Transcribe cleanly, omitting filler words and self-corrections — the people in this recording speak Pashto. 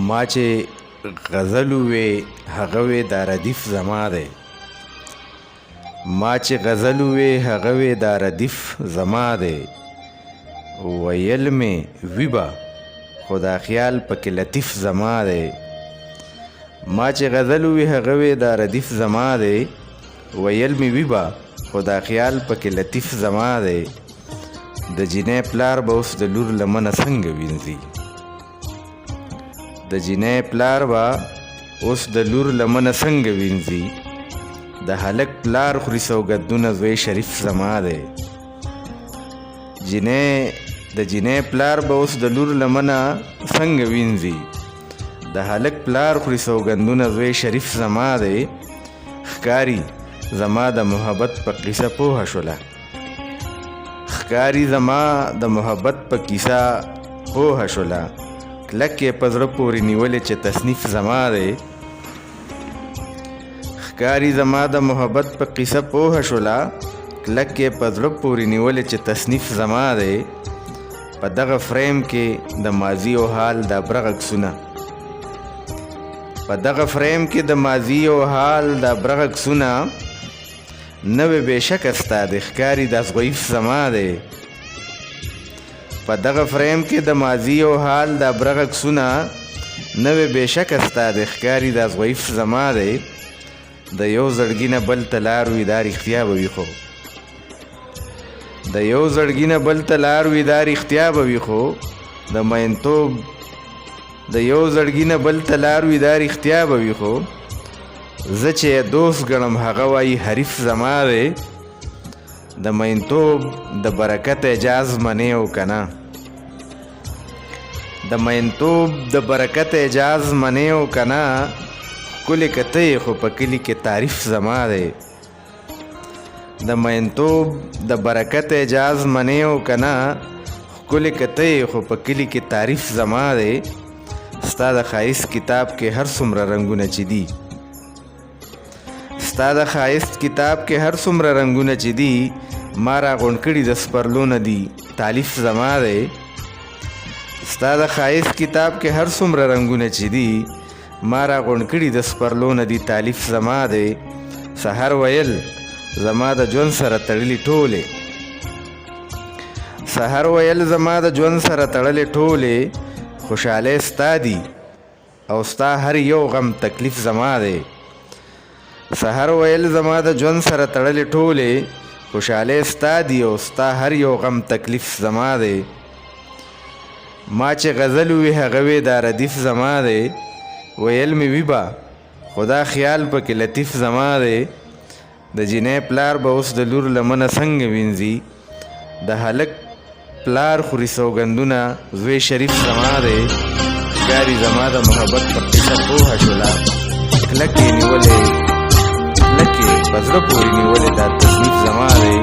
ما چې غزل وې هغه وې دا ردیف زما دی ما چې غزل وې هغه وې دا ردیف زما دی ویل مې ویبا خدا خیال پکې لطیف زما دی ما چې غزل وې هغه وې دا ردیف زما دی ویل مې ویبا خدا خیال پکې لطیف زما دی د جینۍ پلار به اوس د لور لمنه څنګه وینځي د جینۍ پلار به اوس د لور لمنه څنګه وینځي د هلک پلار خوري سوګندونه زوی شریف زما دی د جینۍ پلار به اوس د لور لمنه څنګه وینځي د هلک پلار خوري سوګندونه زوی شریف زما دی ښکاري زما د محبت په قصه پوهه شوله ښکاري زما د محبت په کیسه پوهه شوله کلک یې په زړه پورې نیولې چې تصنیف زما دی ښکاري زما د محبت په قیسه پوهه شوله کلک یې په زړه پورې نیولې چې تصنیف زما دی په دغه فریم کې د ماضي او حال د برغ عکسونه په دغه فریم کې د ماضي او حال د برغ عکسونه نوې بېشکه ستا د ښکاري دا ضعیف زما دی په دغه فریم کې د ماضي او حال د برغ عکسونه نوې بېشکه ستا د ښکاري دا ضعیف زما دی د یو زړګي نه بل ته لار وي دا رښتیا به وي خو د یو زړګي نه بل ته لار وي دا رښتیا به وي خو د مینتوب د یو زړګي نه بل ته لار وي دا رښتیا به وي خو زه چې دوست ګڼم هغه وایي حریف زما دی د مینتوب د برکت اجاز منې او که نه د مینتوب د برکت اجاز منې او که نه ښکلې که ته یې خو په کلي کې تعریف زما دی د مینتوب د برکت اجاز منې او که نه ښکلې که ته یې خو په کلي کې تعریف زما دی ستا د ښایست کتاب کې هر څومره رنګونه چې دي ستا د ښایست کتاب کې هر څومره رنګونه چې دي ما راغونډ کړي د سپرلو نه دي تالیف زما دی ستا د ښایست کتاب کې هر څومره رنګونه چې دي ما راغونډ کړي د سپرلو نه دي تالیف زما دی سحر ویل زما د ژوند سره تړلې ټولې سحر ویل زما د ژوند سره تړلې ټولې خوشحالۍ ستا دي او ستا هر یو غم تکلیف زما دی سحر ویل زما د ژوند سره تړلې ټولې خوشحالۍ ستا دي او ستا هر یو غم تکلیف زما دی ما چې غزل وې هغه وې دا ردیف زما دی ویل مې ویبا خدا خیال پکې لطیف زما دی د جینۍ پلار به اوس د لور لمنه څنګه وینځي د هلک پلار خوري سوګندونه زوی شریف زما دی ښکاري زما د محبت په قصه پوهه شوله کلک یې نیولې په زړه پورې نیولې دا تصنیف زما دی